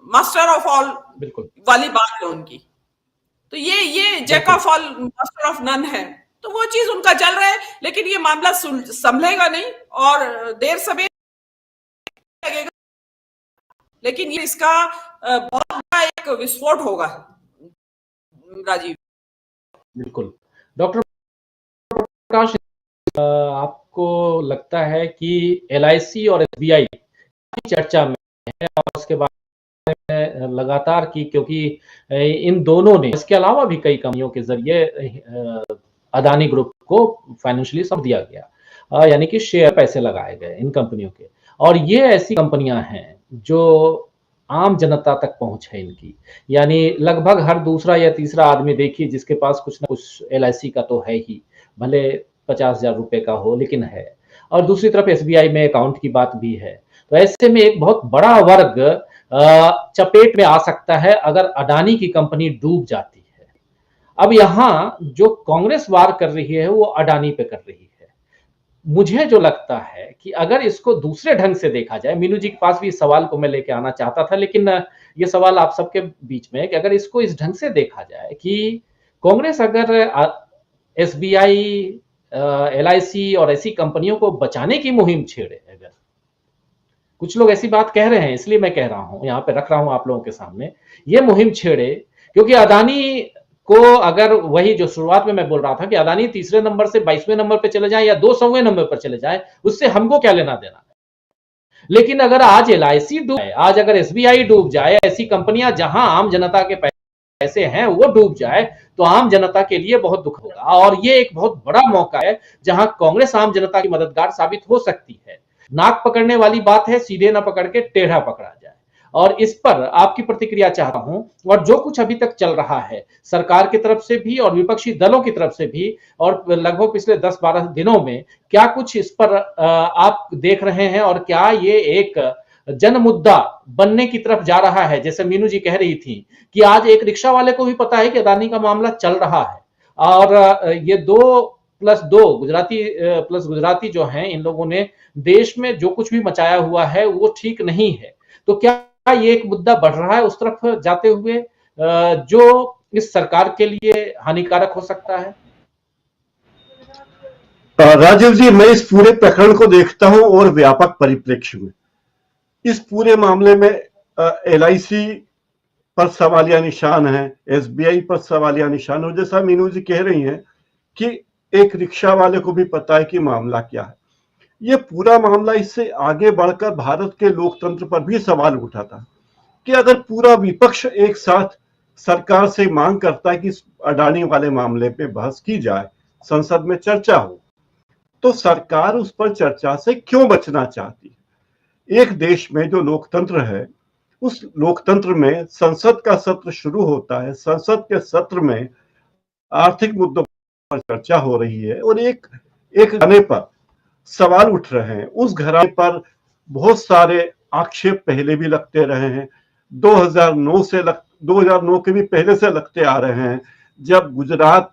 Master of all बिल्कुल वाली बात है उनकी। तो ये jack of all master of none है, तो वो चीज उनका चल रहा है। लेकिन ये मामला संभलेगा नहीं और देर सवेर लगेगा, लेकिन ये इसका बहुत बड़ा एक विस्फोट होगा राजीव। बिल्कुल। डॉक्टर प्रकाश, आपको लगता है कि एलआईसी और एसबीआई चर्चा में है और उसके बारे में लगातार की, क्योंकि इन दोनों ने, इसके अलावा भी कई कंपनियों के जरिए अदानी ग्रुप को फाइनेंशियली सपोर्ट दिया गया, यानी कि शेयर पैसे लगाए गए इन कंपनियों के। और ये ऐसी कंपनियां हैं जो आम जनता तक पहुंच है इनकी, यानी लगभग हर दूसरा या तीसरा आदमी देखिए जिसके पास कुछ ना कुछ एलआईसी का तो है ही, भले 50,000 रुपए का हो लेकिन है। और दूसरी तरफ एसबीआई में अकाउंट की बात भी है। तो ऐसे में एक बहुत बड़ा वर्ग चपेट में आ सकता है अगर अडानी की कंपनी डूब जाती है। अब यहां जो कांग्रेस वार कर रही है वो अडानी पे कर रही है। मुझे जो लगता है कि अगर इसको दूसरे ढंग से देखा जाए, मीनू जी के पास भी इस सवाल को मैं लेके आना चाहता था, लेकिन ये सवाल आप सबके बीच में है कि अगर इसको इस ढंग से देखा जाए कि कांग्रेस अगर एसबीआई, एलआईसी और ऐसी कंपनियों को बचाने की मुहिम छेड़े, अगर कुछ लोग ऐसी बात कह रहे हैं, इसलिए मैं कह रहा हूं, यहां पे रख रहा हूं आप लोगों के सामने, ये मुहिम छेड़े, क्योंकि अदानी को अगर वही जो शुरुआत में मैं बोल रहा था कि अदानी तीसरे नंबर से 22वें नंबर पे चले जाए या 200वें नंबर पर चले जाए, उससे हमको क्या लेना देना। लेकिन अगर आज एलआईसी डूब जाए, आज अगर एसबीआई डूब जाए, ऐसी कंपनियां जहां आम जनता के पैसे हैं वो डूब जाए, तो आम जनता के लिए बहुत दुख होगा। और ये एक बहुत बड़ा मौका है जहां कांग्रेस आम जनता की मददगार साबित हो सकती है। नाक पकड़ने वाली बात है, सीधे ना पकड़ के टेढ़ा पकड़ा जाए। और इस पर आपकी प्रतिक्रिया चाहता हूं। और जो कुछ अभी तक चल रहा है सरकार की तरफ से भी और विपक्षी दलों की तरफ से भी, और लगभग पिछले 10-12 दिनों में क्या कुछ इस पर आप देख रहे हैं, और क्या ये एक जन मुद्दा बनने की तरफ जा रहा है? जैसे मीनू जी कह रही थी कि आज एक रिक्शा वाले को भी पता है कि अदानी का मामला चल रहा है, और ये 2+2 गुजराती प्लस गुजराती जो हैं, इन लोगों ने देश में जो कुछ भी मचाया हुआ है वो ठीक नहीं है। तो क्या ये एक मुद्दा बढ़ रहा है उस तरफ जाते हुए जो इस सरकार के लिए हानिकारक हो सकता है? राजीव जी, मैं इस पूरे प्रकरण को देखता हूं और व्यापक परिप्रेक्ष्य में। इस पूरे मामले में एलआईसी पर सवालिया निशान है, एसबीआई पर सवालिया निशान, और जैसा मीनू जी कह रही हैं कि एक रिक्शा वाले को भी पता है कि मामला क्या है। ये पूरा मामला इससे आगे बढ़कर भारत के लोकतंत्र पर भी सवाल उठाता कि अगर पूरा विपक्ष एक साथ सरकार से मांग करता है कि अडानी वाले मामले पे बहस की जाए, संसद में चर्चा हो, तो सरकार उस पर चर्चा से क्यों बचना चाहती है? एक देश में जो लोकतंत्र है, उस लोकतंत्र में संसद का सत्र शुरू होता है, संसद के सत्र में आर्थिक मुद्दों पर चर्चा हो रही है, और एक घराने पर सवाल उठ रहे हैं। उस घराने पर बहुत सारे आक्षेप पहले भी लगते रहे हैं, 2009 के भी पहले से लगते आ रहे हैं, जब गुजरात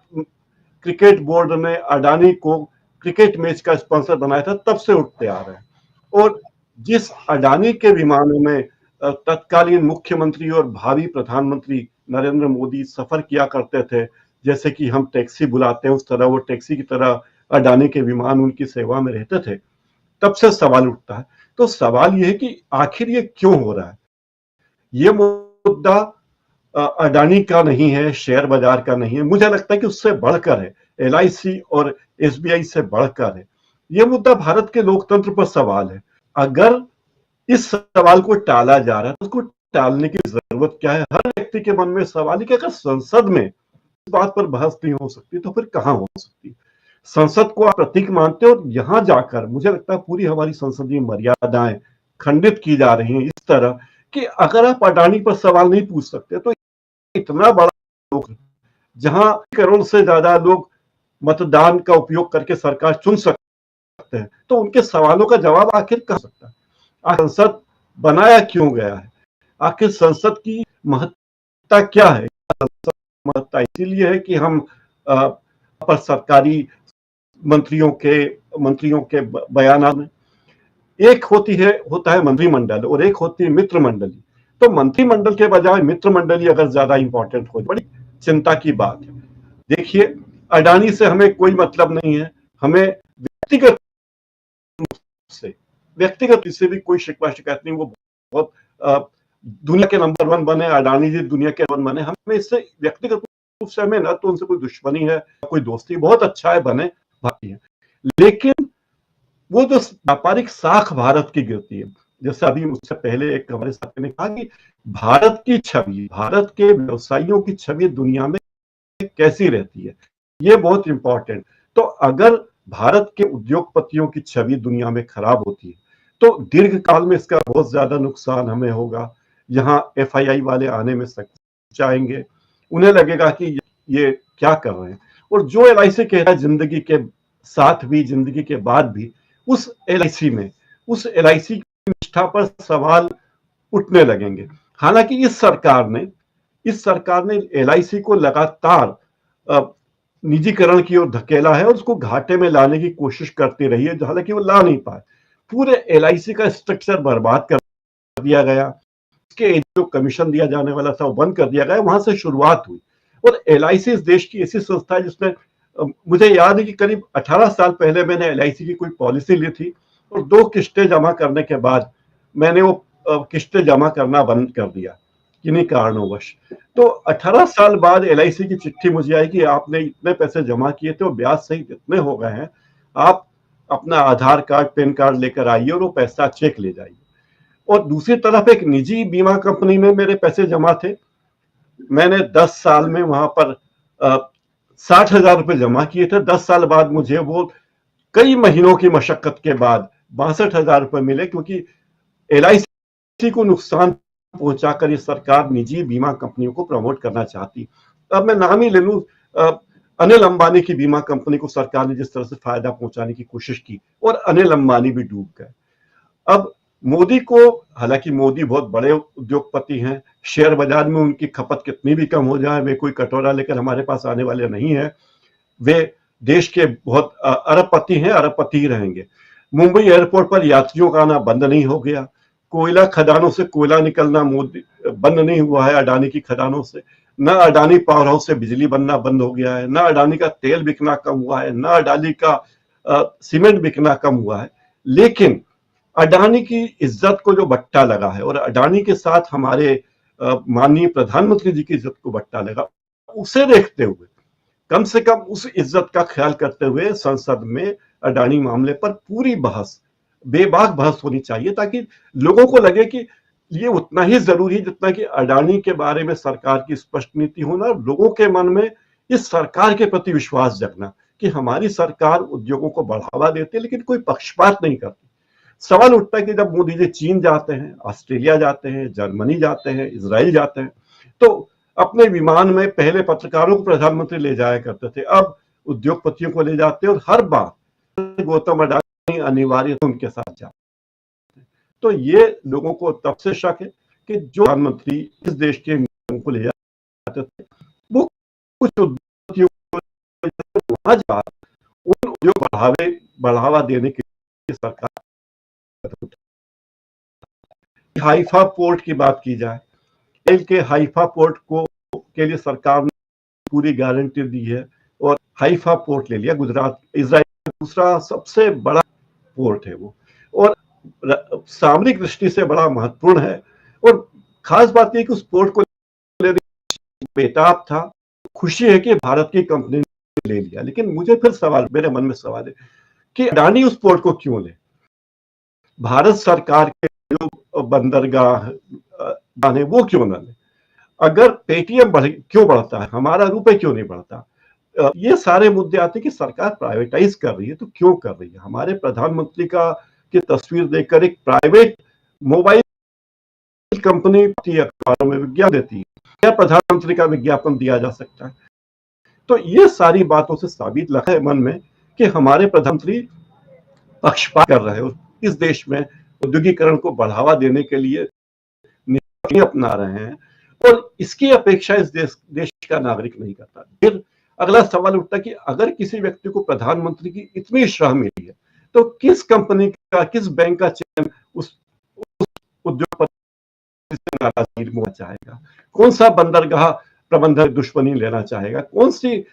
क्रिकेट बोर्ड ने अडानी को क्रिकेट मैच का स्पॉन्सर बनाया था, तब से उठते आ रहे हैं। और जिस अडानी के विमानों में तत्कालीन मुख्यमंत्री और भावी प्रधानमंत्री नरेंद्र मोदी सफर किया करते थे, जैसे कि हम टैक्सी बुलाते हैं उस तरह वो टैक्सी की तरह अडानी के विमान उनकी सेवा में रहते थे, तब से सवाल उठता है। तो सवाल यह है कि आखिर ये क्यों हो रहा है? ये मुद्दा अडानी का नहीं है, शेयर बाजार का नहीं है, मुझे लगता है कि उससे बढ़कर है, एलआईसी और एसबीआई से बढ़कर है। ये मुद्दा भारत के लोकतंत्र पर सवाल है। अगर इस सवाल को टाला जा रहा है तो उसको टालने की जरूरत क्या है? हर व्यक्ति के मन में सवाल है कि अगर संसद में इस बात पर बहस नहीं हो सकती तो फिर कहां हो सकती? संसद को आप प्रतीक मानते हो, और यहां जाकर मुझे लगता है पूरी हमारी संसदीय मर्यादाएं खंडित की जा रही हैं इस तरह कि अगर आप अडानी पर सवाल नहीं पूछ सकते तो इतना बड़ा लोग, जहां करोड़ से ज्यादा लोग मतदान का उपयोग करके सरकार चुन सकते हैं, तो उनके सवालों का जवाब आखिर कहां सकता है? संसद बनाया क्यों गया है? आखिर संसद की महत्ता क्या है? महत्ता इसीलिए है कि हम पर सरकारी मंत्रियों के बयान में एक होता है मंत्रिमंडल और एक होती है मित्र मंडली। तो मंत्रिमंडल के बजाय मित्र मंडल ही अगर ज्यादा इंपॉर्टेंट हो, बड़ी चिंता की बात है। देखिए, अडानी से हमें कोई मतलब नहीं है, हमें व्यक्तिगत से भी कोई शिकवा शिकायत नहीं। वो बहुत दुनिया के नंबर 1 बने, अडानी जी दुनिया के 1 बने, हमें इससे व्यक्तिगत रूप से हमें ना तो उनसे कोई दुश्मनी है, कोई दोस्ती, बहुत अच्छा है बने, बाकी है। लेकिन वो जो व्यापारिक साख भारत की गिरती है, जैसे अभी मुझसे पहले एक हमारे साथी ने कहा कि भारत की छवि, भारत के व्यवसायियों की छवि दुनिया में कैसी रहती है, ये बहुत इंपॉर्टेंट। तो अगर भारत के उद्योगपतियों की छवि दुनिया में खराब होती है तो दीर्घ काल में इसका बहुत ज्यादा नुकसान हमें होगा। यहाँ FII वाले आने में जाएंगे, उन्हें लगेगा कि ये क्या कर रहे हैं। और जो LIC कह रहा है जिंदगी के साथ भी, जिंदगी के बाद भी, उस LIC की निष्ठा पर सवाल उठने लगेंगे। हालांकि इस सरकार ने LIC को लगातार निजीकरण की ओर धकेला है और उसको घाटे में लाने की कोशिश करती रही है, हालांकि वो ला नहीं पाए। पूरे LIC का स्ट्रक्चर बर्बाद कर दिया गया, उसके जो कमीशन दिया जाने वाला था वो बंद कर दिया गया, वहां से शुरुआत हुई। और LIC इस देश की ऐसी संस्था है जिसमें मुझे याद है कि करीब 18 साल पहले मैंने LIC की कोई पॉलिसी ली थी और 2 किस्तें जमा करने के बाद मैंने वो किस्तें जमा करना बंद कर दिया किन्हीं कारणोंवश। तो 18 साल बाद LIC की चिट्ठी मुझे आई कि आपने इतने पैसे जमा किए थे और ब्याज सहित इतने हो गए हैं, आप अपना आधार कार्ड, पैन कार्ड लेकर आइए और वो पैसा चेक ले जाइए। और दूसरी तरफ एक निजी बीमा कंपनी में मेरे पैसे जमा थे, मैंने 10 साल में वहां पर 60,000 रुपए जमा किए थे। 10 साल बाद मुझे वो कई महीनों की मशक्कत के बाद 62,000 रुपए मिले, क्योंकि LIC को नुकसान पहुंचाकर ये सरकार निजी बीमा कंपनियों को प्रमोट करना चाहती। अब मैं नाम ही ले लूं, अनिल अंबानी की बीमा कंपनी को सरकार ने जिस तरह से फायदा पहुंचाने की कोशिश की और अनिल अंबानी भी डूब गए। अब मोदी को, हालांकि मोदी बहुत बड़े उद्योगपति हैं, शेयर बाजार में उनकी खपत कितनी भी कम हो जाए, वे कोई कटोरा लेकर हमारे पास आने वाले नहीं है, वे देश के बहुत अरबपति हैं, अरबपति ही रहेंगे। मुंबई एयरपोर्ट पर यात्रियों का आना बंद नहीं हो गया, कोयला खदानों से कोयला निकलना मोदी बंद नहीं हुआ है अडानी की खदानों से, न अडानी पावर हाउस से बिजली बनना बंद हो गया है, न अडानी का तेल बिकना कम हुआ है, न अडानी का सीमेंट बिकना कम हुआ है। लेकिन अडानी की इज्जत को जो बट्टा लगा है और अडानी के साथ हमारे माननीय प्रधानमंत्री जी की इज्जत को बट्टा लगा, उसे देखते हुए, कम से कम उस इज्जत का ख्याल करते हुए संसद में अडानी मामले पर पूरी बहस, बेबाक बहस होनी चाहिए, ताकि लोगों को लगे कि ये उतना ही जरूरी है जितना कि अडानी के बारे में सरकार की स्पष्ट नीति होना, लोगों के मन में इस सरकार के प्रति विश्वास जगना कि हमारी सरकार उद्योगों को बढ़ावा देती है लेकिन कोई पक्षपात नहीं करती। सवाल उठता है कि जब मोदी जी चीन जाते हैं, ऑस्ट्रेलिया जाते हैं, जर्मनी जाते हैं, इजराइल जाते हैं, तो अपने विमान में पहले पत्रकारों को प्रधानमंत्री ले जाया करते थे, अब उद्योगपतियों को ले जाते हैं और हर बार गौतम अडानी अनिवार्य उनके साथ जाते हैं। तो ये लोगों को तब से शक है कि जो प्रधानमंत्री इस देश के को ले जाते थे वो कुछ उद्योगपतियों को वहां जा उन उद्योग बढ़ावा देने के लिए सरकार। हाइफा पोर्ट की बात की जाए, इसराइल के हाइफा पोर्ट को के लिए सरकार ने पूरी गारंटी दी है और हाइफा पोर्ट ले लिया। गुजरात इजराइल का दूसरा सबसे बड़ा पोर्ट है वो, और सामरिक दृष्टि से बड़ा महत्वपूर्ण है। और खास बात यह कि उस पोर्ट को बेताब था, खुशी है कि भारत की कंपनी ने ले लिया। लेकिन मुझे फिर सवाल, मेरे मन में सवाल है कि अडानी उस पोर्ट को क्यों ले? भारत सरकार के जो बंदरगाह है वो क्यों ना ले? अगर पेटीएम क्यों बढ़ता है, हमारा रुपए क्यों नहीं बढ़ता? ये सारे मुद्दे आते हैं कि सरकार प्राइवेटाइज कर रही है तो क्यों कर रही है। हमारे प्रधानमंत्री की तस्वीर देखकर एक प्राइवेट मोबाइल कंपनी अखबारों में विज्ञापन देती है, क्या प्रधानमंत्री का विज्ञापन दिया जा सकता है? तो ये सारी बातों से साबित लगा है मन में कि हमारे प्रधानमंत्री पक्षपात कर रहे हैं, इस देश में औद्योगिकरण को बढ़ावा देने के लिए नीति अपना रहे हैं और इसकी अपेक्षा इस देश का नागरिक नहीं करता। फिर अगला सवाल उठता है कि अगर किसी व्यक्ति को प्रधानमंत्री की इतनी श्रह मिली है तो किस कंपनी का, किस बैंक का चयन उस उद्योगपति से नाराजगी होना चाहेगा, कौन सा बंदरगाह प्रबंधक दुश्मनी लेना चाहेगा, कौन सी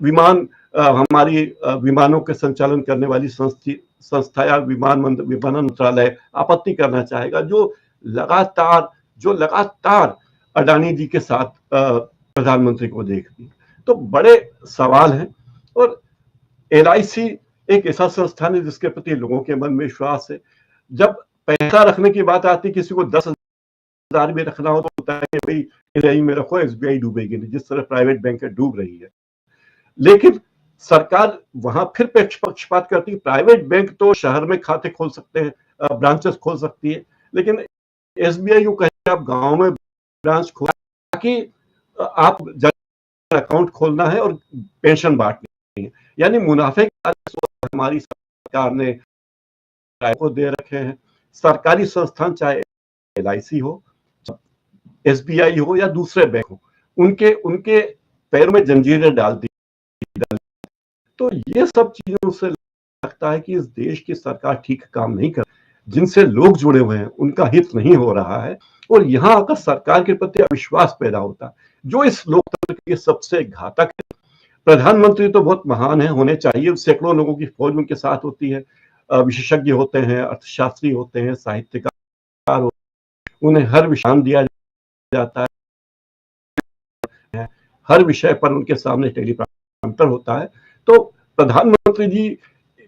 हमारी विमानों के संचालन करने वाली संस्था या विमानन मंत्रालय आपत्ति करना चाहेगा, जो लगातार अडानी जी के साथ प्रधानमंत्री को देखती है। तो बड़े सवाल हैं। और LIC एक ऐसा संस्थान है जिसके प्रति लोगों के मन में विश्वास है। जब पैसा रखने की बात आती, किसी को 10,000 भी रखना हो तो होता है कि भाई LIC में रखो, SBI डूबेगी नहीं, जिस तरह प्राइवेट बैंकें डूब रही है। लेकिन सरकार वहां फिर पक्षपात करती है। प्राइवेट बैंक तो शहर में खाते खोल सकते हैं, ब्रांचेस खोल सकती है, लेकिन SBI को कहते हैं आप गांव में ब्रांच खोल, ताकि आप अकाउंट खोलना है और पेंशन बांटनी है। यानी मुनाफे के हमारी सरकार ने को दे रखे हैं। सरकारी संस्थान चाहे LIC हो, SBI हो या दूसरे बैंक हो, उनके पैरों में जंजीरें डाल दी। तो ये सब चीजों से लगता है कि इस देश की सरकार ठीक काम नहीं कर, जिनसे लोग जुड़े हुए हैं उनका हित नहीं हो रहा है, और यहाँ आकर सरकार के प्रति अविश्वास पैदा होता है, जो इस लोकतंत्र के लिए सबसे घातक है। प्रधानमंत्री तो बहुत महान है, होने चाहिए, सैकड़ों लोगों की फौज उनके साथ होती है, विशेषज्ञ होते हैं, अर्थशास्त्री होते हैं, साहित्यकार होते हैं, उन्हें हर विषय दिया जाता है, हर विषय पर उनके सामने टेलीप्रॉम्प्टर होता है। तो प्रधानमंत्री जी,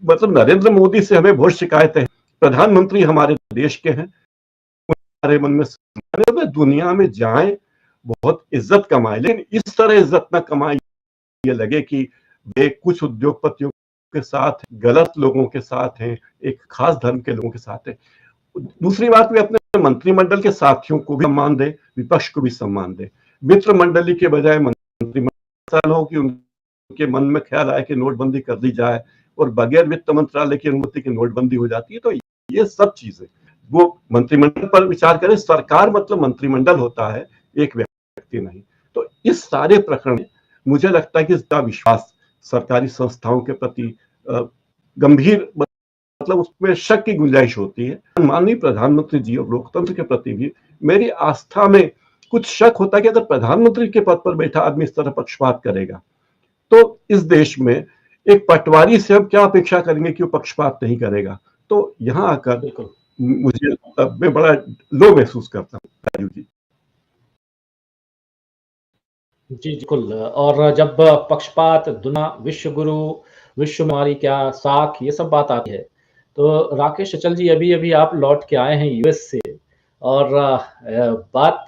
मतलब नरेंद्र मोदी से हमें बहुत शिकायतें हैं। प्रधानमंत्री हमारे देश के हैं, हमारे मन में दुनिया में जाएं, बहुत इज्जत कमाए, लेकिन इस तरह इज्जत न कमाए ये लगे कि वे कुछ उद्योगपतियों के साथ, गलत लोगों के साथ हैं, एक खास धर्म के लोगों के साथ हैं। दूसरी बात, वे अपने मंत्रिमंडल के साथियों को भी सम्मान दे, विपक्ष को भी सम्मान दे। मित्र मंडली के बजाय मंत्रिमंडल हो कि उनके मन में ख्याल आए कि नोटबंदी कर दी जाए और बगैर वित्त मंत्रालय की अनुमति की नोटबंदी हो जाती है। तो ये सब चीजें वो मंत्रिमंडल पर विचार करें। सरकार मतलब मंत्रिमंडल होता है, एक व्यक्ति नहीं। तो इस सारे प्रकरण में मुझे लगता है कि इसका विश्वास सरकारी संस्थाओं के प्रति गंभीर, मतलब उसमें शक की गुंजाइश होती है। माननीय प्रधानमंत्री जी और लोकतंत्र के प्रति भी मेरी आस्था में कुछ शक होता है कि अगर प्रधानमंत्री के पद पर बैठा आदमी इस तरह पक्षपात करेगा, तो इस देश में एक पटवारी से हम क्या अपेक्षा करेंगे कि वो पक्षपात नहीं करेगा। तो यहाँ आकर मुझे मैं बड़ा लो महसूस करता हूँ। राजू जी। जी बिल्कुल। और जब पक्षपात, दुना, विश्व गुरु, विश्व महामारी, क्या साख, ये सब बात आती है, तो राकेश अचल जी, अभी अभी आप लौट के आए हैं US से, और बात